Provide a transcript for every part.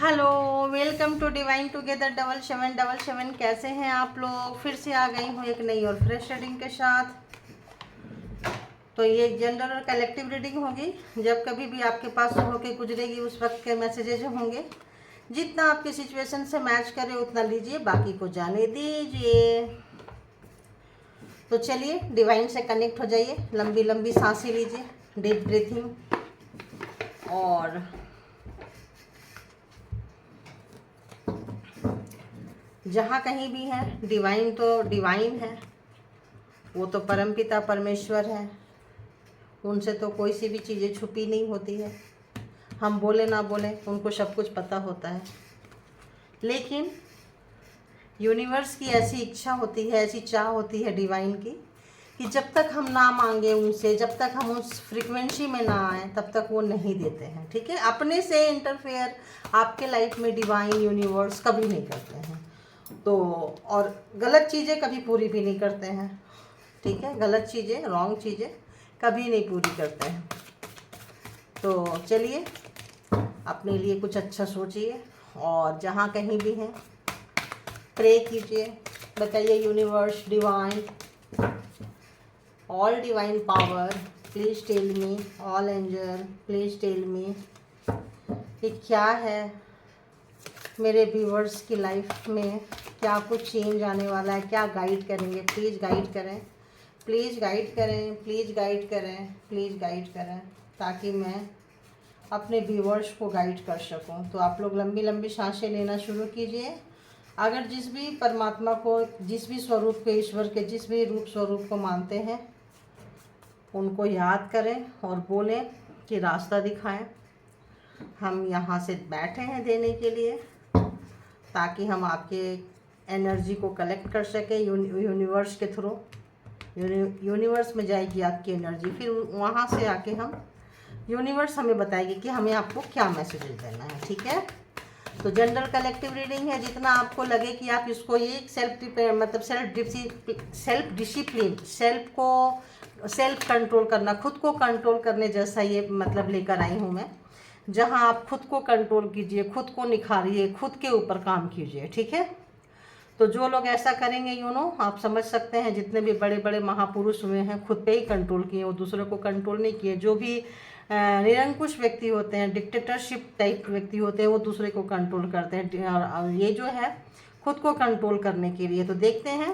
Hello, welcome to divine together 7777। कैसे हैं आप लोग? फिर से आ गई हूँ एक नई और फ्रेश रीडिंग के साथ। तो ये जनरल और कलेक्टिव रीडिंग होगी। जब कभी भी आपके पास होके गुजरेगी उस वक्त के मैसेजेज होंगे। जितना आपकी सिचुएशन से मैच करे उतना लीजिए, बाकी को जाने दीजिए। तो चलिए डिवाइन से कनेक्ट हो जाइए। लंबी लंबी सांसें लीजिए, डीप ब्रीथिंग। और जहाँ कहीं भी है, डिवाइन तो डिवाइन है, वो तो परमपिता परमेश्वर है। उनसे तो कोई सी भी चीज़ें छुपी नहीं होती है। हम बोले ना बोले उनको सब कुछ पता होता है। लेकिन यूनिवर्स की ऐसी इच्छा होती है, ऐसी चाह होती है डिवाइन की, कि जब तक हम ना मांगे उनसे, जब तक हम उस फ्रीक्वेंसी में ना आए, तब तक वो नहीं देते हैं। ठीक है, अपने से इंटरफेयर आपके लाइफ में डिवाइन यूनिवर्स कभी नहीं करते हैं। तो और गलत चीज़ें कभी पूरी भी नहीं करते हैं। ठीक है, गलत चीज़ें, रॉन्ग चीज़ें कभी नहीं पूरी करते हैं। तो चलिए अपने लिए कुछ अच्छा सोचिए और जहाँ कहीं भी हैं प्रे कीजिए। बताइए universe, divine, all divine power, please tell me, all angel please tell me कि क्या है मेरे व्यूवर्स की लाइफ में, क्या कुछ चेंज आने वाला है, क्या गाइड करेंगे। प्लीज़ गाइड करें, प्लीज़ गाइड करें, प्लीज़ गाइड करें, प्लीज़ गाइड करें, ताकि मैं अपने व्यूवर्स को गाइड कर सकूं। तो आप लोग लंबी लंबी सांसें लेना शुरू कीजिए। अगर जिस भी परमात्मा को, जिस भी स्वरूप के, ईश्वर के जिस भी रूप स्वरूप को मानते हैं, उनको याद करें और बोलें कि रास्ता दिखाएं। हम यहाँ से बैठे हैं देने के लिए, ताकि हम आपके एनर्जी को कलेक्ट कर सकें यूनिवर्स के थ्रू। यूनिवर्स में जाएगी आपकी एनर्जी, फिर वहाँ से आके हम, यूनिवर्स हमें बताएगी कि हमें आपको क्या मैसेज देना है। ठीक है, तो जनरल कलेक्टिव रीडिंग है। जितना आपको लगे कि आप इसको, ये मतलब सेल्फ डिसिप्लिन, सेल्फ कंट्रोल करना, खुद को कंट्रोल करने जैसा ये मतलब लेकर आई हूँ मैं। जहाँ आप खुद को कंट्रोल कीजिए, खुद को निखारिए, खुद के ऊपर काम कीजिए। ठीक है, तो जो लोग ऐसा करेंगे, आप समझ सकते हैं, जितने भी बड़े बड़े महापुरुष हुए हैं खुद पे ही कंट्रोल किए, वो दूसरे को कंट्रोल नहीं किए। जो भी निरंकुश व्यक्ति होते हैं, डिक्टेटरशिप टाइप व्यक्ति होते हैं, वो दूसरे को कंट्रोल करते हैं। और ये जो है खुद को कंट्रोल करने के लिए। तो देखते हैं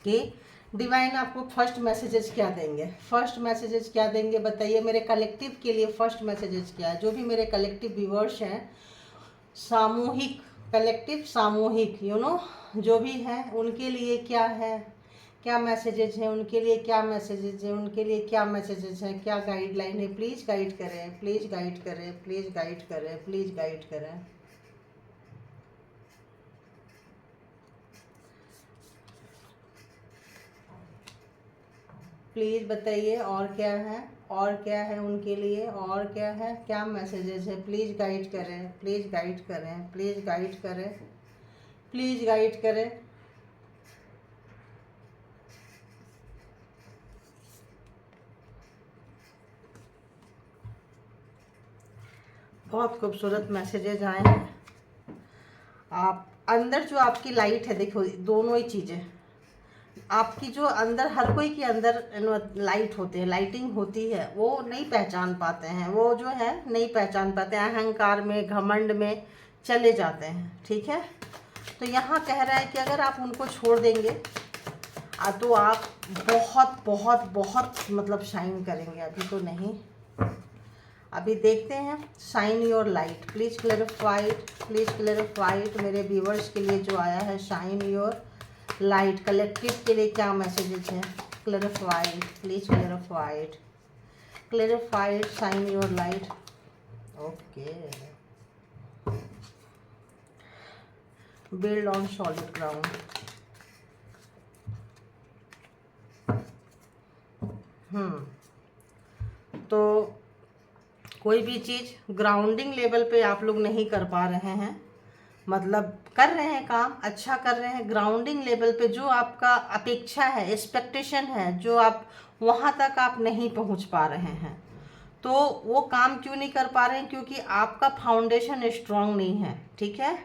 कि डिवाइन आपको फर्स्ट मैसेजेस क्या देंगे। फर्स्ट मैसेजेस क्या देंगे बताइए मेरे कलेक्टिव के लिए। फर्स्ट मैसेजेस क्या है? जो भी मेरे कलेक्टिव व्यूअर्स हैं, सामूहिक, कलेक्टिव सामूहिक, जो भी है उनके लिए क्या है, क्या मैसेजेस हैं उनके लिए, क्या मैसेजेस हैं उनके लिए, क्या मैसेजेस हैं, क्या गाइडलाइन है। प्लीज़ गाइड करें, प्लीज़ गाइड करें, प्लीज़ गाइड करें, प्लीज़ गाइड करें। प्लीज़ बताइए और क्या है, और क्या है उनके लिए, और क्या है, क्या मैसेजेस है। प्लीज़ गाइड करें, प्लीज़ गाइड करें, प्लीज़ गाइड करें, प्लीज़ गाइड करें। बहुत खूबसूरत मैसेजेज आए हैं। आप अंदर जो आपकी लाइट है, देखो दोनों ही चीज़ें आपकी, जो अंदर हर कोई के अंदर लाइट होते हैं, लाइटिंग होती है, वो नहीं पहचान पाते हैं। वो जो है नहीं पहचान पाते हैं, अहंकार में, घमंड में चले जाते हैं। ठीक है, तो यहाँ कह रहा है कि अगर आप उनको छोड़ देंगे तो आप बहुत बहुत बहुत मतलब शाइन करेंगे। अभी तो नहीं, अभी देखते हैं। Shine your light, please clarified, please clarified मेरे व्यूवर्स के लिए जो आया है। शाइन योर लाइट, कलेक्टिव के लिए क्या मैसेजेस हैं? Clarified, please clarified, clarified, shine your light. Okay, build on solid ground. तो कोई भी चीज़ ग्राउंडिंग लेवल पे आप लोग नहीं कर पा रहे हैं, मतलब कर रहे हैं काम अच्छा कर रहे हैं, ग्राउंडिंग लेवल पे जो आपका अपेक्षा है, एक्सपेक्टेशन है, जो आप वहाँ तक आप नहीं पहुँच पा रहे हैं। तो वो काम क्यों नहीं कर पा रहे हैं? क्योंकि आपका फाउंडेशन स्ट्रांग नहीं है, ठीक है।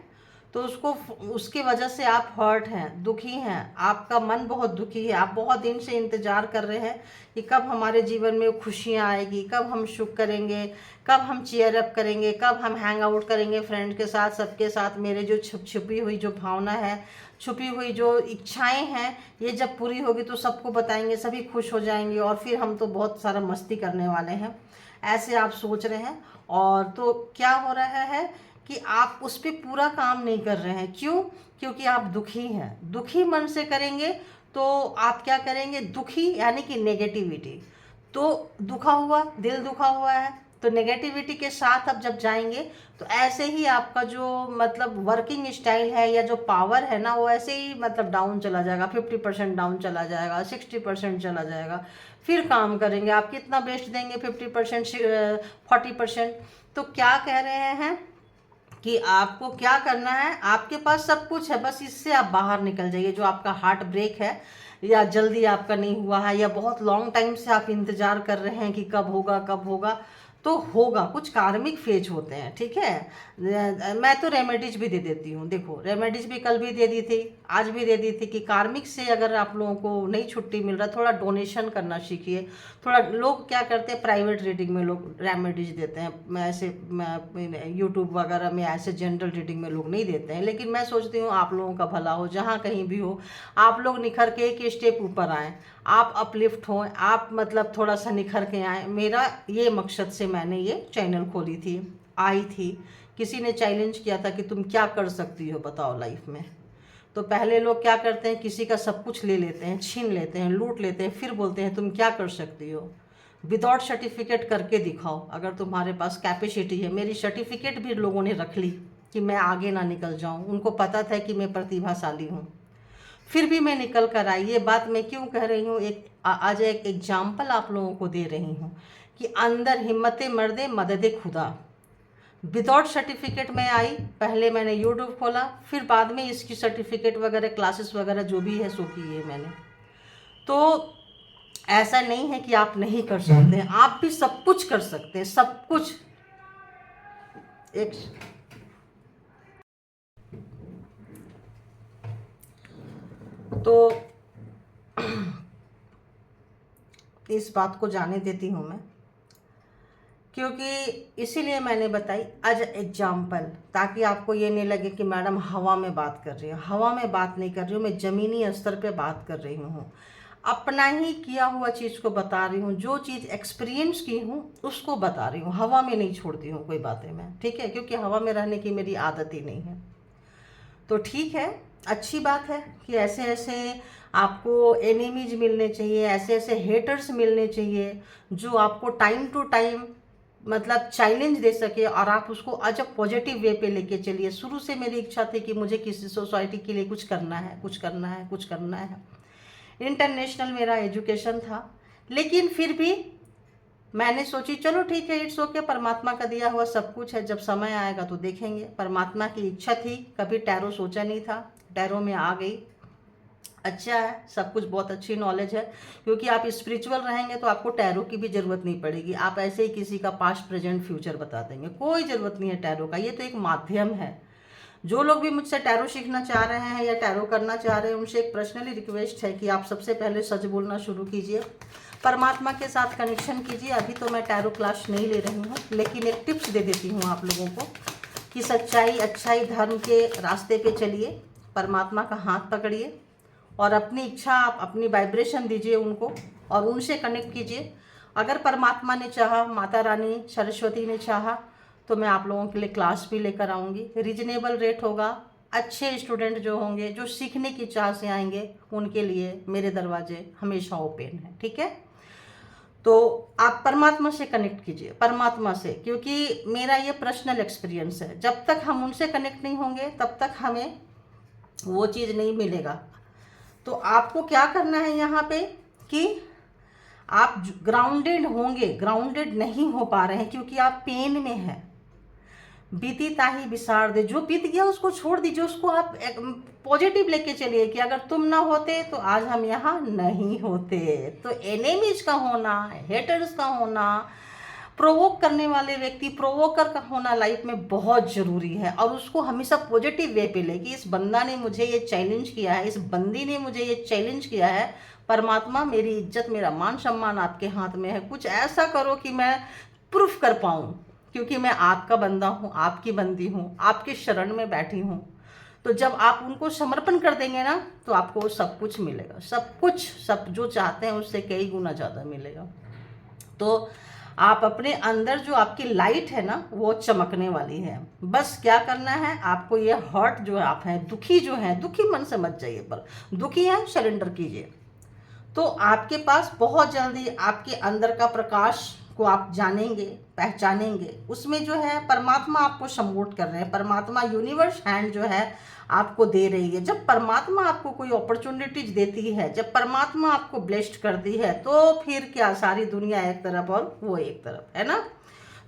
तो उसकी वजह से आप हर्ट हैं, दुखी हैं, आपका मन बहुत दुखी है। आप बहुत दिन से इंतज़ार कर रहे हैं कि कब हमारे जीवन में खुशियाँ आएगी, कब हम सुख करेंगे, कब हम चीयर अप करेंगे, कब हम हैंग आउट करेंगे फ्रेंड के साथ, सबके साथ। मेरे जो छुपी हुई जो भावना है, छुपी हुई जो इच्छाएं हैं, ये जब पूरी होगी तो सबको बताएंगे, सभी खुश हो जाएंगे और फिर हम तो बहुत सारा मस्ती करने वाले हैं, ऐसे आप सोच रहे हैं। और तो क्या हो रहा है कि आप उस पर पूरा काम नहीं कर रहे हैं। क्यों? क्योंकि आप दुखी हैं। दुखी मन से करेंगे तो आप क्या करेंगे? दुखी यानी कि नेगेटिविटी। तो दुखा हुआ, दिल दुखा हुआ है, तो नेगेटिविटी के साथ अब जब जाएंगे तो ऐसे ही आपका जो मतलब वर्किंग स्टाइल है या जो पावर है ना, वो ऐसे ही मतलब डाउन चला जाएगा। 50% डाउन चला जाएगा, 60% चला जाएगा। फिर काम करेंगे, आप कितना बेस्ट देंगे? 50%, 40%। तो क्या कह रहे हैं कि आपको क्या करना है? आपके पास सब कुछ है, बस इससे आप बाहर निकल जाइए। जो आपका हार्ट ब्रेक है या जल्दी आपका नहीं हुआ है या बहुत लॉन्ग टाइम से आप इंतज़ार कर रहे हैं कि कब होगा कब होगा, तो होगा। कुछ कार्मिक फेज होते हैं, ठीक है। मैं तो रेमेडीज भी दे देती हूँ। देखो, रेमेडीज भी कल भी दे दी थी, आज भी दे दी थी कि कार्मिक से अगर आप लोगों को नहीं छुट्टी मिल रहा, थोड़ा डोनेशन करना सीखिए। थोड़ा लोग क्या करते हैं, प्राइवेट रीडिंग में लोग रेमेडीज देते हैं। मैं ऐसे यूट्यूब वगैरह में ऐसे जनरल रीडिंग में लोग नहीं देते हैं। लेकिन मैं सोचती हूँ आप लोगों का भला हो, जहाँ कहीं भी हो, आप लोग निखर के एक स्टेप ऊपर आएँ, आप अपलिफ्ट हों, आप मतलब थोड़ा सा निखर के आएँ। मेरा ये मकसद से मैंने ये चैनल खोली थी, आई थी। किसी ने चैलेंज किया था कि तुम क्या कर सकती हो बताओ लाइफ में। तो पहले लोग क्या करते हैं, किसी का सब कुछ ले लेते हैं, छीन लेते हैं, लूट लेते हैं, फिर बोलते हैं तुम क्या कर सकती हो। विदाउट सर्टिफिकेट करके दिखाओ अगर तुम्हारे पास कैपेसिटी है। मेरी सर्टिफिकेट भी लोगों ने रख ली कि मैं आगे ना निकल जाऊं। उनको पता था कि मैं प्रतिभाशाली हूँ, फिर भी मैं निकल कर आई। ये बात मैं क्यों कह रही हूँ? आज एक एग्जाम्पल आप लोगों को दे रही हूँ कि अंदर हिम्मत मर्दे मदद खुदा। विदाउट सर्टिफिकेट में आई, पहले मैंने यूट्यूब खोला, फिर बाद में इसकी सर्टिफिकेट वगैरह क्लासेस वगैरह जो भी है सो की है मैंने। तो ऐसा नहीं है कि आप नहीं कर सकते हैं, आप भी सब कुछ कर सकते हैं, सब कुछ। एक तो इस बात को जाने देती हूँ मैं, क्योंकि इसीलिए मैंने बताई एज एग्जाम्पल, ताकि आपको ये नहीं लगे कि मैडम हवा में बात कर रही हूँ। हवा में बात नहीं कर रही हूँ, मैं ज़मीनी स्तर पे बात कर रही हूँ। अपना ही किया हुआ चीज़ को बता रही हूँ, जो चीज़ एक्सपीरियंस की हूँ उसको बता रही हूँ। हवा में नहीं छोड़ती हूँ कोई बातें मैं, ठीक है, क्योंकि हवा में रहने की मेरी आदत ही नहीं है। तो ठीक है, अच्छी बात है कि ऐसे ऐसे आपको एनिमीज मिलने चाहिए, ऐसे ऐसे हेटर्स मिलने चाहिए जो आपको टाइम टू टाइम मतलब चैलेंज दे सके और आप उसको एज अ पॉजिटिव वे पे लेके चलिए। शुरू से मेरी इच्छा थी कि मुझे किसी सोसाइटी के लिए कुछ करना है, कुछ करना है, कुछ करना है। इंटरनेशनल मेरा एजुकेशन था, लेकिन फिर भी मैंने सोची चलो ठीक है, इट्स ओके, परमात्मा का दिया हुआ सब कुछ है, जब समय आएगा तो देखेंगे। परमात्मा की इच्छा थी, कभी टैरो सोचा नहीं था, टैरो में आ गई। अच्छा है, सब कुछ बहुत अच्छी नॉलेज है, क्योंकि आप स्पिरिचुअल रहेंगे तो आपको टैरो की भी ज़रूरत नहीं पड़ेगी। आप ऐसे ही किसी का पास्ट प्रेजेंट फ्यूचर बता देंगे, कोई ज़रूरत नहीं है टैरो का। ये तो एक माध्यम है। जो लोग भी मुझसे टैरो सीखना चाह रहे हैं या टैरो करना चाह रहे हैं, उनसे एक पर्सनली रिक्वेस्ट है कि आप सबसे पहले सच बोलना शुरू कीजिए, परमात्मा के साथ कनेक्शन कीजिए। अभी तो मैं टैरो क्लास नहीं ले रही हूँ, लेकिन एक टिप्स दे देती हूँ आप लोगों को कि सच्चाई, अच्छाई, धर्म के रास्ते पे चलिए, परमात्मा का हाथ पकड़िए और अपनी इच्छा, आप अपनी वाइब्रेशन दीजिए उनको और उनसे कनेक्ट कीजिए। अगर परमात्मा ने चाहा, माता रानी सरस्वती ने चाहा, तो मैं आप लोगों के लिए क्लास भी लेकर आऊँगी। रीजनेबल रेट होगा। अच्छे स्टूडेंट जो होंगे, जो सीखने की चाह से आएंगे, उनके लिए मेरे दरवाजे हमेशा ओपन हैं, ठीक है। तो आप परमात्मा से कनेक्ट कीजिए, परमात्मा से, क्योंकि मेरा ये पर्सनल एक्सपीरियंस है। जब तक हम उनसे कनेक्ट नहीं होंगे तब तक हमें वो चीज़ नहीं मिलेगा। तो आपको क्या करना है यहाँ पे कि आप ग्राउंडेड होंगे। ग्राउंडेड नहीं हो पा रहे हैं क्योंकि आप पेन में हैं। बीती ताही बिसार दे, जो बीत गया उसको छोड़ दीजिए, उसको आप पॉजिटिव लेके चलिए कि अगर तुम ना होते तो आज हम यहाँ नहीं होते। तो एनिमीज का होना, हेटर्स का होना, प्रोवोक करने वाले व्यक्ति, प्रोवोकर का होना लाइफ में बहुत ज़रूरी है, और उसको हमेशा पॉजिटिव वे पे ले कि इस बंदा ने मुझे ये चैलेंज किया है, इस बंदी ने मुझे ये चैलेंज किया है, परमात्मा मेरी इज्जत मेरा मान सम्मान आपके हाथ में है, कुछ ऐसा करो कि मैं प्रूफ कर पाऊँ, क्योंकि मैं आपका बंदा हूँ, आपकी बंदी हूँ, आपके शरण में बैठी हूँ। तो जब आप उनको समर्पण कर देंगे ना, तो आपको सब कुछ मिलेगा, सब कुछ, सब जो चाहते हैं उससे कई गुना ज़्यादा मिलेगा। तो आप अपने अंदर जो आपकी लाइट है ना, वो चमकने वाली है। बस क्या करना है आपको, ये हर्ट जो आप हैं, दुखी जो हैं, दुखी मन से मत जाइए, पर दुखी हैं सरेंडर कीजिए, तो आपके पास बहुत जल्दी आपके अंदर का प्रकाश को आप जानेंगे, पहचानेंगे। उसमें जो है परमात्मा आपको सपोर्ट कर रहे हैं, परमात्मा यूनिवर्स हैंड जो है आपको दे रही है। जब परमात्मा आपको कोई अपॉर्चुनिटीज देती है, जब परमात्मा आपको ब्लेस्ड करती है, तो फिर क्या, सारी दुनिया एक तरफ और वो एक तरफ, है ना।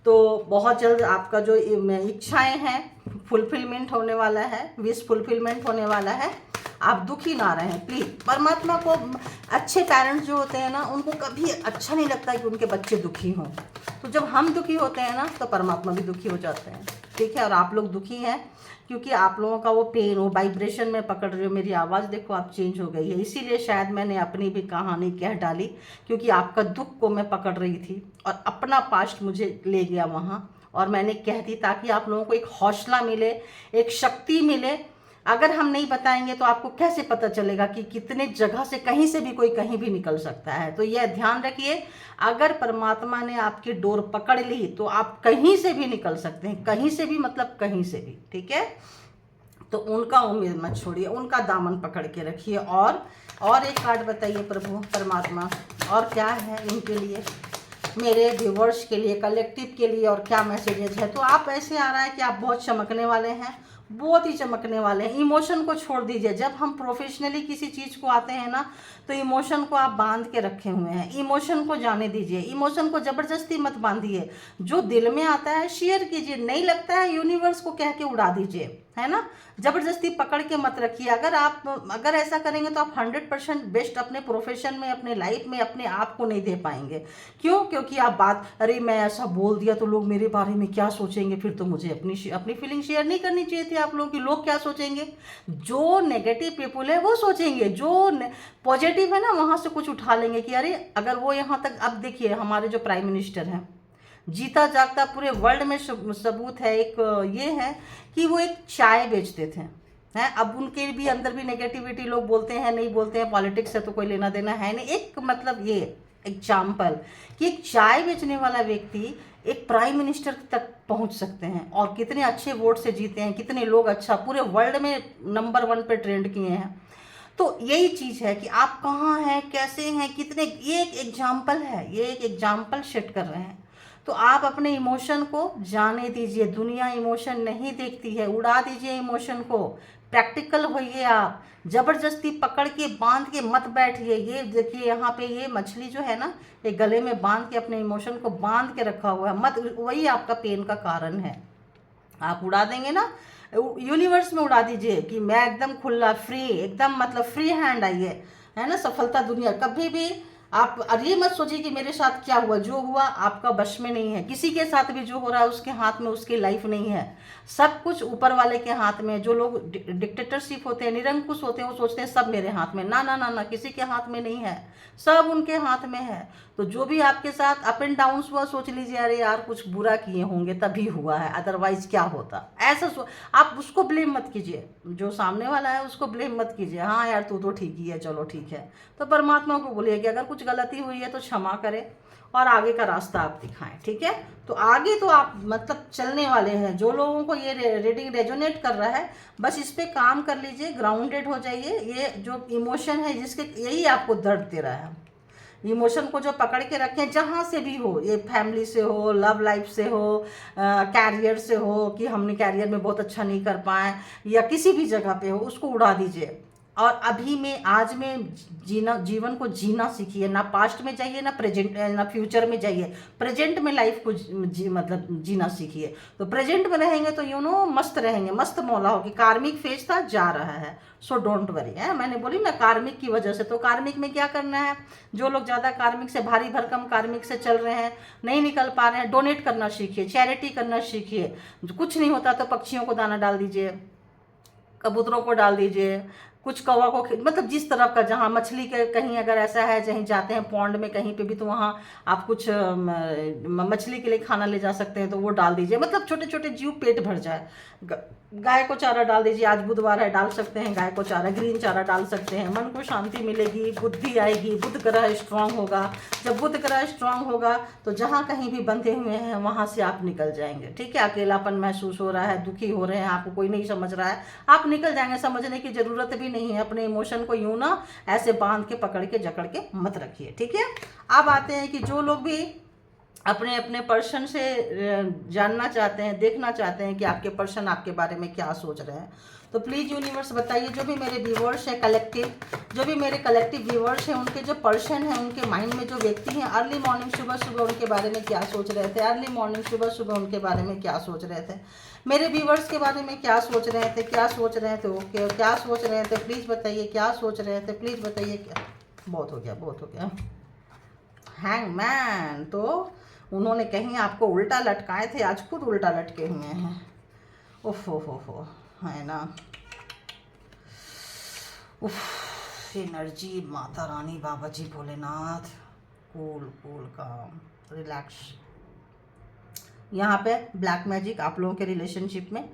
तो बहुत जल्द आपका जो इच्छाएं हैं फुलफिलमेंट होने वाला है, विश फुलफिलमेंट होने वाला है। आप दुखी ना रहें प्लीज़। परमात्मा को, अच्छे पेरेंट्स जो होते हैं ना, उनको कभी अच्छा नहीं लगता कि उनके बच्चे दुखी हों। तो जब हम दुखी होते हैं ना, तो परमात्मा भी दुखी हो जाते हैं, ठीक है। और आप लोग दुखी हैं क्योंकि आप लोगों का वो पेन, वो वाइब्रेशन में पकड़ रहे हो। मेरी आवाज़ देखो आप चेंज हो गई है, इसीलिए शायद मैंने अपनी भी कहानी कह डाली, क्योंकि आपका दुख को मैं पकड़ रही थी और अपना पास्ट मुझे ले गया वहाँ, और मैंने कह दी ताकि आप लोगों को एक हौसला मिले, एक शक्ति मिले। अगर हम नहीं बताएंगे तो आपको कैसे पता चलेगा कि कितने जगह से, कहीं से भी कोई कहीं भी निकल सकता है। तो यह ध्यान रखिए, अगर परमात्मा ने आपकी डोर पकड़ ली तो आप कहीं से भी निकल सकते हैं, कहीं से भी मतलब कहीं से भी, ठीक है। तो उनका उम्मीद मत छोड़िए, उनका दामन पकड़ के रखिए। और एक कार्ड बताइए प्रभु परमात्मा, और क्या है इनके लिए, मेरे व्यूवर्स के लिए, कलेक्टिव के लिए, और क्या मैसेजेज है। तो आप ऐसे आ रहा है कि आप बहुत चमकने वाले हैं, बहुत ही चमकने वाले हैं। इमोशन को छोड़ दीजिए। जब हम प्रोफेशनली किसी चीज़ को आते हैं ना, तो इमोशन को आप बांध के रखे हुए हैं, इमोशन को जाने दीजिए, इमोशन को ज़बरदस्ती मत बांधिए। जो दिल में आता है शेयर कीजिए, नहीं लगता है यूनिवर्स को कह के उड़ा दीजिए, है ना। ज़बरदस्ती पकड़ के मत रखिए। अगर ऐसा करेंगे तो आप 100% बेस्ट अपने प्रोफेशन में, अपने लाइफ में अपने आप को नहीं दे पाएंगे। क्यों? क्योंकि आप अरे मैं ऐसा बोल दिया तो लोग मेरे बारे में क्या सोचेंगे, फिर तो मुझे अपनी फीलिंग शेयर नहीं करनी चाहिए थी आप लोगों की। लोग क्या सोचेंगे? जो नेगेटिव पीपुल है वो सोचेंगे, जो पॉजिटिव है ना वहाँ से कुछ उठा लेंगे कि अरे अगर वो यहाँ तक। अब देखिए हमारे जो प्राइम मिनिस्टर हैं, जीता जागता पूरे वर्ल्ड में सबूत है, एक ये है कि वो एक चाय बेचते थे, हैं। अब उनके भी अंदर भी नेगेटिविटी, लोग बोलते हैं नहीं बोलते हैं, पॉलिटिक्स से तो कोई लेना देना है नहीं। एक मतलब ये एग्जाम्पल कि एक चाय बेचने वाला व्यक्ति एक प्राइम मिनिस्टर तक पहुंच सकते हैं, और कितने अच्छे वोट से जीते हैं, कितने लोग अच्छा पूरे वर्ल्ड में नंबर 1 पे ट्रेंड किए हैं। तो यही चीज़ है कि आप कहाँ हैं, कैसे हैं, कितने, ये एक एग्जाम्पल है, ये एक एग्जाम्पल सेट कर रहे हैं। तो आप अपने इमोशन को जाने दीजिए, दुनिया इमोशन नहीं देखती है, उड़ा दीजिए इमोशन को, प्रैक्टिकल होइए आप, ज़बरदस्ती पकड़ के बांध के मत बैठिए। ये देखिए यहाँ पे ये मछली जो है ना, ये गले में बांध के अपने इमोशन को बांध के रखा हुआ है, मत, वही आपका पेन का कारण है। आप उड़ा देंगे ना, यूनिवर्स में उड़ा दीजिए कि मैं एकदम खुला, फ्री, एकदम मतलब फ्री हैंड आइए, है ना। सफलता दुनिया कभी भी आप ये मत सोचिए कि मेरे साथ क्या हुआ, जो हुआ आपका बश में नहीं है। किसी के साथ भी जो हो रहा है उसके हाथ में उसकी लाइफ नहीं है, सब कुछ ऊपर वाले के हाथ में। जो लोग डिक्टेटरशिप होते हैं, निरंकुश होते हैं, वो सोचते हैं सब मेरे हाथ में। ना ना ना ना, किसी के हाथ में नहीं है, सब उनके हाथ में है। तो जो भी आपके साथ अप एंड डाउन हुआ, सोच लीजिए अरे यार कुछ बुरा किए होंगे तभी हुआ है, अदरवाइज क्या होता, ऐसा आप उसको ब्लेम मत कीजिए, जो सामने वाला है उसको ब्लेम मत कीजिए। हाँ यार तू तो ठीक ही है, चलो ठीक है। तो परमात्मा को बोलिए कि अगर कुछ गलती हुई है तो क्षमा करें और आगे का रास्ता आप दिखाएं, ठीक है। तो आगे तो आप मतलब चलने वाले हैं। जो लोगों को ये रेजोनेट कर रहा है, बस इस पे काम कर लीजिए, ग्राउंडेड हो जाइए। ये जो इमोशन है जिसके, यही आपको दर्द दे रहा है, इमोशन को जो पकड़ के रखें, जहाँ से भी हो, ये फैमिली से हो, लव लाइफ से हो, कैरियर से हो कि हमने कैरियर में बहुत अच्छा नहीं कर पाए, या किसी भी जगह पे हो, उसको उड़ा दीजिए। और अभी में आज में जीवन को जीना सीखिए। ना पास्ट में जाइए, ना प्रेजेंट, ना फ्यूचर में जाइए, प्रेजेंट में लाइफ को मतलब जीना सीखिए। तो प्रेजेंट में रहेंगे तो मस्त रहेंगे, मस्त मौला होगी। कार्मिक फेज था, जा रहा है, सो डोंट वरी है। मैंने बोली ना कार्मिक की वजह से, तो कार्मिक में क्या करना है, जो लोग ज़्यादा कार्मिक से, भारी भरकम कार्मिक से चल रहे हैं, नहीं निकल पा रहे हैं, डोनेट करना सीखिए, चैरिटी करना सीखिए। कुछ नहीं होता तो पक्षियों को दाना डाल दीजिए, कबूतरों को डाल दीजिए, कुछ कौवा को, मतलब जिस तरफ का, जहाँ मछली के कहीं अगर ऐसा है, कहीं जाते हैं पॉन्ड में कहीं पे भी, तो वहाँ आप कुछ मछली के लिए खाना ले जा सकते हैं, तो वो डाल दीजिए। मतलब छोटे छोटे जीव पेट भर जाए। गाय को चारा डाल दीजिए, आज बुधवार है, डाल सकते हैं गाय को चारा, ग्रीन चारा डाल सकते हैं। मन को शांति मिलेगी, बुद्धि आएगी, बुध ग्रह स्ट्रांग होगा। जब बुध ग्रह स्ट्रांग होगा तो जहाँ कहीं भी बंधे हुए हैं वहाँ से आप निकल जाएंगे। ठीक है, अकेलापन महसूस हो रहा है, दुखी हो रहे हैं, आपको कोई नहीं समझ रहा है, आप निकल जाएंगे। समझने की जरूरत भी नहीं है। अपने इमोशन को यूं ना ऐसे बांध के, पकड़ के, जकड़ के मत रखिए। ठीक है, अब आते हैं कि जो लोग भी अपने अपने पर्सन से जानना चाहते हैं, देखना चाहते हैं कि आपके पर्सन आपके बारे में क्या सोच रहे हैं, तो प्लीज़ यूनिवर्स बताइए। जो भी मेरे व्यूवर्स हैं कलेक्टिव, जो भी मेरे कलेक्टिव व्यूवर्स हैं, उनके जो पर्सन हैं, उनके माइंड में जो व्यक्ति हैं, अर्ली मॉर्निंग सुबह सुबह उनके बारे में क्या सोच रहे थे, अर्ली मॉर्निंग सुबह सुबह उनके बारे में क्या सोच रहे थे, मेरे व्यूवर्स के बारे में क्या सोच रहे थे, क्या सोच रहे थे, ओके, क्या सोच रहे थे, प्लीज़ बताइए, क्या सोच रहे थे, प्लीज़ बताइए। क्या बहुत हो गया, बहुत हो गया। हैंगमैन, तो उन्होंने कहीं आपको उल्टा लटकाए थे, आज खुद उल्टा लटके हुए हैं। उफ हो, है ना। उफ, एनर्जी, माता रानी, बाबा जी, भोलेनाथ, कूल कूल काम, रिलैक्स। यहाँ पे ब्लैक मैजिक आप लोगों के रिलेशनशिप में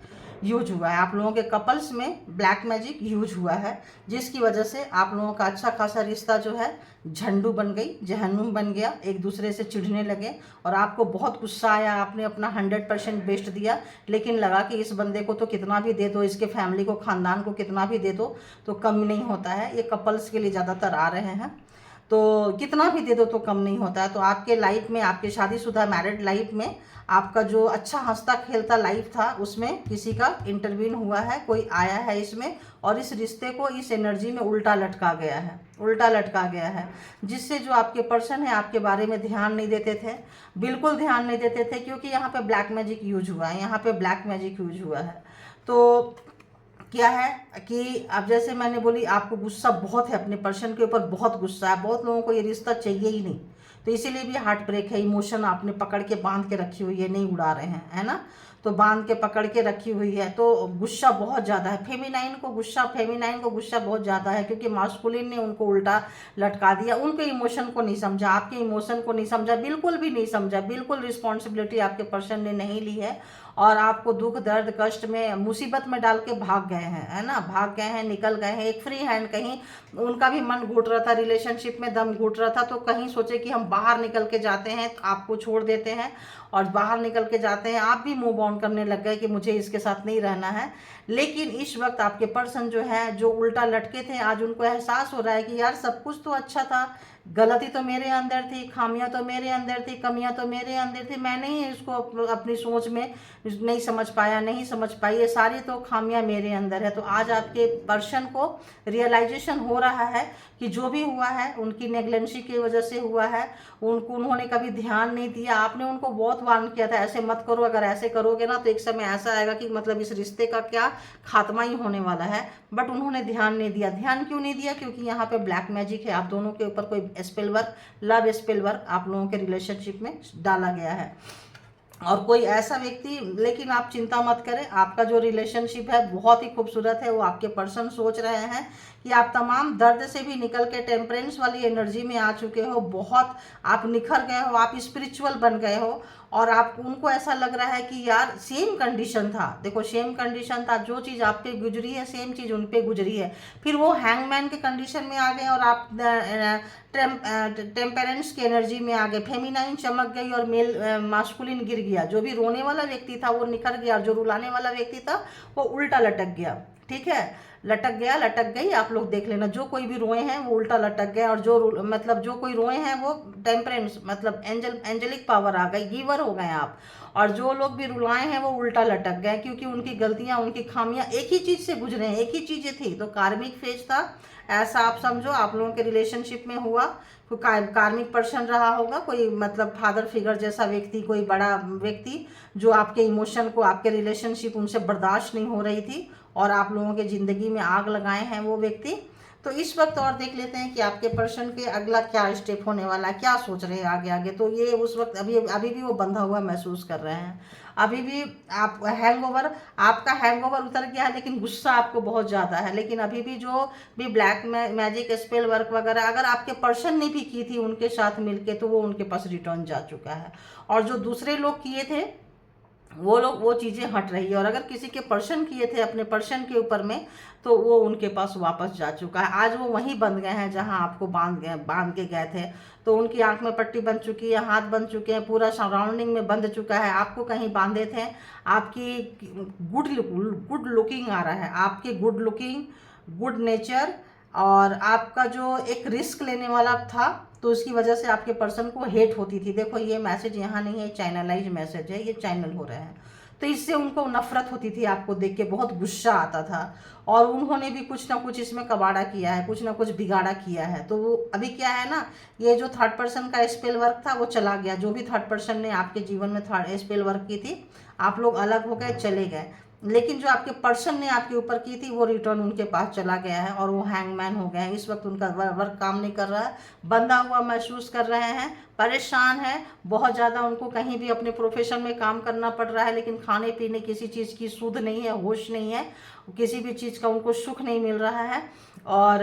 यूज हुआ है, आप लोगों के कपल्स में ब्लैक मैजिक यूज हुआ है, जिसकी वजह से आप लोगों का अच्छा खासा रिश्ता जो है झंडू बन गई, जहन्नुम बन गया, एक दूसरे से चिढ़ने लगे और आपको बहुत गुस्सा आया। आपने अपना 100% बेस्ट दिया, लेकिन लगा कि इस बंदे को तो कितना भी दे दो, इसके फैमिली को, खानदान को कितना भी दे दो तो कम नहीं होता है। ये कपल्स के लिए ज़्यादातर आ रहे हैं, तो कितना भी दे दो तो कम नहीं होता है। तो आपके लाइफ में, आपके शादीशुदा मैरिड लाइफ में, आपका जो अच्छा हंसता खेलता लाइफ था उसमें किसी का इंटरवीन हुआ है, कोई आया है इसमें, और इस रिश्ते को, इस एनर्जी में उल्टा लटका गया है, उल्टा लटका गया है, जिससे जो आपके पर्सन है आपके बारे में ध्यान नहीं देते थे, बिल्कुल ध्यान नहीं देते थे, क्योंकि यहाँ पे ब्लैक मैजिक यूज हुआ है, यहाँ पे ब्लैक मैजिक यूज हुआ है। तो क्या है कि अब जैसे मैंने बोली, आपको गुस्सा बहुत है अपने पर्सन के ऊपर, बहुत गुस्सा है, बहुत लोगों को ये रिश्ता चाहिए ही नहीं, तो इसीलिए भी हार्ट ब्रेक है। इमोशन आपने पकड़ के बांध के रखी हुई है, नहीं उड़ा रहे हैं, है ना, तो बांध के पकड़ के रखी हुई है, तो गुस्सा बहुत ज़्यादा है। फेमिनाइन को गुस्सा बहुत ज़्यादा है, क्योंकि मास्कुलिन ने उनको उल्टा लटका दिया, उनके इमोशन को नहीं समझा, आपके इमोशन को नहीं समझा, बिल्कुल भी नहीं समझा, बिल्कुल रिस्पॉन्सिबिलिटी आपके पर्सन ने नहीं ली है, और आपको दुख, दर्द, कष्ट में, मुसीबत में डाल के भाग गए हैं, है ना, भाग गए हैं, निकल गए हैं। एक फ्री हैंड, कहीं उनका भी मन घुट रहा था, रिलेशनशिप में दम घुट रहा था, तो कहीं सोचे कि हम बाहर निकल के जाते हैं, तो आपको छोड़ देते हैं, और बाहर निकल के जाते हैं, आप भी मूव ऑन करने लग गए कि मुझे इसके साथ नहीं रहना है। लेकिन इस वक्त आपके पर्सन जो है, जो उल्टा लटके थे, आज उनको एहसास हो रहा है कि यार सब कुछ तो अच्छा था, गलती तो मेरे अंदर थी, खामियां तो मेरे अंदर थी, कमियां तो मेरे अंदर थी, मैंने ही इसको अपनी सोच में नहीं समझ पाया, नहीं समझ पाई, ये सारी तो खामियां मेरे अंदर है। तो आज आपके पर्सन को रियलाइजेशन हो रहा है कि जो भी हुआ है उनकी नेग्लेंसी की वजह से हुआ है, उन्होंने कभी ध्यान नहीं दिया। आपने उनको बहुत वार्न किया था, ऐसे मत करो, अगर ऐसे करोगे ना तो एक समय ऐसा आएगा कि मतलब इस रिश्ते का क्या खात्मा ही होने वाला है, बट उन्होंने ध्यान नहीं दिया। ध्यान क्यों नहीं दिया? क्योंकि यहाँ पे ब्लैक मैजिक है, आप दोनों के ऊपर कोई spell work, love spell work आप लोगों के रिलेशनशिप में डाला गया है, और कोई ऐसा व्यक्ति, लेकिन आप चिंता मत करें, आपका जो रिलेशनशिप है बहुत ही खूबसूरत है। वो आपके पर्सन सोच रहे हैं कि आप तमाम दर्द से भी निकल के टेम्परेंस वाली एनर्जी में आ चुके हो, बहुत आप निखर गए हो, आप स्पिरिचुअल बन गए हो, और आप उनको ऐसा लग रहा है कि यार सेम कंडीशन था, देखो सेम कंडीशन था, जो चीज़ आप पे गुजरी है सेम चीज़ उन पे गुजरी है। फिर वो हैंगमैन के कंडीशन में आ गए और आप टेम्परेंस की एनर्जी में आ गए, फेमिनाइन चमक गई और मेल मास्कुलिन गिर गया। जो भी रोने वाला व्यक्ति था वो निखर गया, और जो रुलाने वाला व्यक्ति था वो उल्टा लटक गया। ठीक है, लटक गया लटक गई, आप लोग देख लेना। जो कोई भी रोए हैं वो उल्टा लटक गए, और जो मतलब जो कोई रोए हैं वो टेम्परेंस मतलब एंजलिक पावर आ गई, गिवर हो गए आप। और जो लोग भी रुलाए हैं वो उल्टा लटक गए, क्योंकि उनकी गलतियां उनकी खामियां एक ही चीज से गुजरे हैं, एक ही चीजें थी। तो कार्मिक फेज था, ऐसा आप समझो। आप लोगों के रिलेशनशिप में हुआ, कोई कार्मिक पर्सन रहा होगा, कोई मतलब फादर फिगर जैसा व्यक्ति, कोई बड़ा व्यक्ति जो आपके इमोशन को, आपके रिलेशनशिप उनसे बर्दाश्त नहीं हो रही थी, और आप लोगों के ज़िंदगी में आग लगाए हैं वो व्यक्ति। तो इस वक्त और देख लेते हैं कि आपके पर्सन के अगला क्या स्टेप होने वाला है, क्या सोच रहे हैं आगे आगे। तो ये उस वक्त अभी अभी भी वो बंधा हुआ महसूस कर रहे हैं, अभी भी आप हैंगओवर, आपका हैंगओवर उतर गया है, लेकिन गुस्सा आपको बहुत ज़्यादा है। लेकिन अभी भी जो भी ब्लैक मैजिक स्पेल वर्क वगैरह अगर आपके पर्सन ने भी की थी उनके साथ मिलके, तो वो उनके पास रिटर्न जा चुका है। और जो दूसरे लोग किए थे वो लोग, वो चीज़ें हट रही है। और अगर किसी के पर्सन किए थे अपने पर्सन के ऊपर में, तो वो उनके पास वापस जा चुका है। आज वो वहीं बंध गए हैं जहां आपको बांध के गए थे। तो उनकी आंख में पट्टी बन चुकी है, हाथ बन चुके हैं, पूरा सराउंडिंग में बंध चुका है। आपको कहीं बांधे थे, आपकी गुड लुकिंग आ रहा है, आपकी गुड लुकिंग, गुड नेचर, और आपका जो एक रिस्क लेने वाला था, तो उसकी वजह से आपके पर्सन को हेट होती थी। देखो ये मैसेज यहाँ नहीं है, चैनलाइज मैसेज है, ये चैनल हो रहे हैं। तो इससे उनको नफरत होती थी, आपको देख के बहुत गुस्सा आता था, और उन्होंने भी कुछ ना कुछ इसमें कबाड़ा किया है, कुछ ना कुछ बिगाड़ा किया है। तो वो अभी क्या है ना, ये जो थर्ड पर्सन का स्पेल वर्क था वो चला गया। जो भी थर्ड पर्सन ने आपके जीवन में थर्ड स्पेल वर्क की थी, आप लोग अलग हो गए, चले गए। लेकिन जो आपके पर्सन ने आपके ऊपर की थी वो रिटर्न उनके पास चला गया है, और वो हैंगमैन हो गए हैं। इस वक्त उनका वर्क काम नहीं कर रहा है, बंधा हुआ महसूस कर रहे हैं, परेशान है बहुत ज़्यादा। उनको कहीं भी अपने प्रोफेशन में काम करना पड़ रहा है, लेकिन खाने पीने किसी चीज़ की सुध नहीं है, होश नहीं है, किसी भी चीज़ का उनको सुख नहीं मिल रहा है। और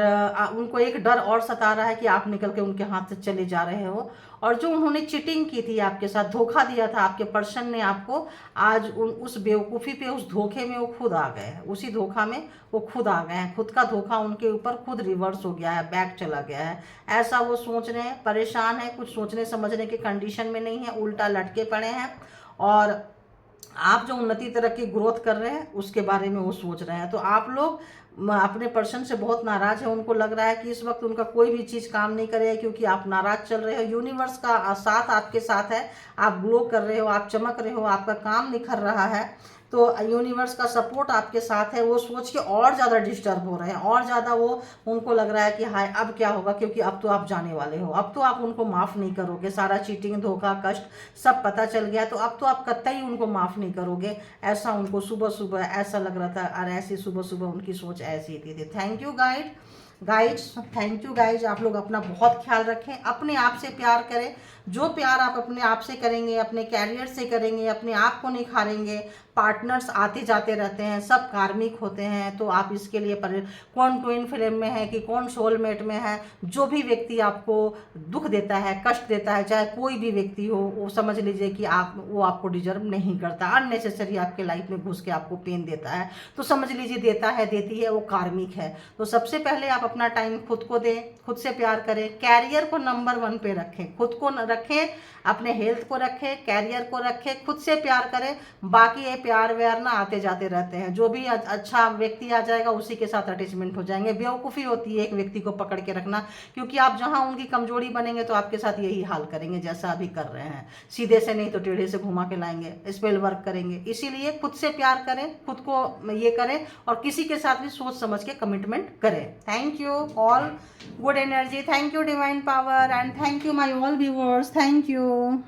उनको एक डर और सता रहा है कि आप निकल के उनके हाथ से चले जा रहे हो। और जो उन्होंने चीटिंग की थी आपके साथ, धोखा दिया था आपके पर्सन ने आपको, आज उस बेवकूफ़ी पे, उस धोखे में वो खुद आ गए हैं, उसी धोखा में वो खुद आ गए हैं। खुद का धोखा उनके ऊपर खुद रिवर्स हो गया है, बैक चला गया है। ऐसा वो सोच रहे हैं, परेशान है, कुछ सोचने समझने के कंडीशन में नहीं है, उल्टा लटके पड़े हैं। और आप जो उन्नति तरक्की ग्रोथ कर रहे हैं उसके बारे में वो सोच रहे हैं। तो आप लोग अपने पर्सन से बहुत नाराज है। उनको लग रहा है कि इस वक्त उनका कोई भी चीज़ काम नहीं करे, क्योंकि आप नाराज चल रहे हो। यूनिवर्स का साथ आपके साथ है, आप ग्लो कर रहे हो, आप चमक रहे हो, आपका काम निखर रहा है। तो यूनिवर्स का सपोर्ट आपके साथ है। वो सोच के और ज़्यादा डिस्टर्ब हो रहे हैं, और ज़्यादा वो, उनको लग रहा है कि हाय अब क्या होगा, क्योंकि अब तो आप जाने वाले हो, अब तो आप उनको माफ़ नहीं करोगे। सारा चीटिंग, धोखा, कष्ट सब पता चल गया, तो अब तो आप कतई उनको माफ़ नहीं करोगे। ऐसा उनको सुबह सुबह ऐसा लग रहा था, और ऐसी सुबह सुबह उनकी सोच ऐसी थी। Thank you guides, thank you guys. आप लोग अपना बहुत ख्याल रखें, अपने आप से प्यार करें। जो प्यार आप अपने आप से करेंगे, अपने कैरियर से करेंगे, अपने आप को निखारेंगे। पार्टनर्स आते जाते रहते हैं, सब कार्मिक होते हैं, तो आप इसके लिए कौन ट्विन फ्लेम में है कि कौन सोलमेट में है, जो भी व्यक्ति आपको दुख देता है, कष्ट देता है, चाहे कोई भी व्यक्ति हो, वो समझ लीजिए कि वो आपको डिजर्व नहीं करता। अननेसेसरी आपके लाइफ में घुस के आपको पेन देता है, तो समझ लीजिए देता है, देती है, वो कार्मिक है। तो सबसे पहले आप अपना टाइम खुद को दें, खुद से प्यार करें, कैरियर को नंबर 1 पे रखें, खुद को रखें, अपने हेल्थ को रखें, कैरियर को रखें, खुद से प्यार करें। बाकी ये प्यार व्यार ना आते जाते रहते हैं, जो भी अच्छा व्यक्ति आ जाएगा उसी के साथ अटैचमेंट हो जाएंगे। बेवकूफ़ी होती है एक व्यक्ति को पकड़ के रखना, क्योंकि आप जहां उनकी कमजोरी बनेंगे तो आपके साथ यही हाल करेंगे जैसा अभी कर रहे हैं। सीधे से नहीं तो टेढ़े से घुमा के लाएंगे, स्पेल वर्क करेंगे। इसीलिए खुद से प्यार करें, खुद को ये करें, और किसी के साथ भी सोच समझ के कमिटमेंट करें। Thank you all, good energy, thank you divine power, and thank you my all viewers, thank you.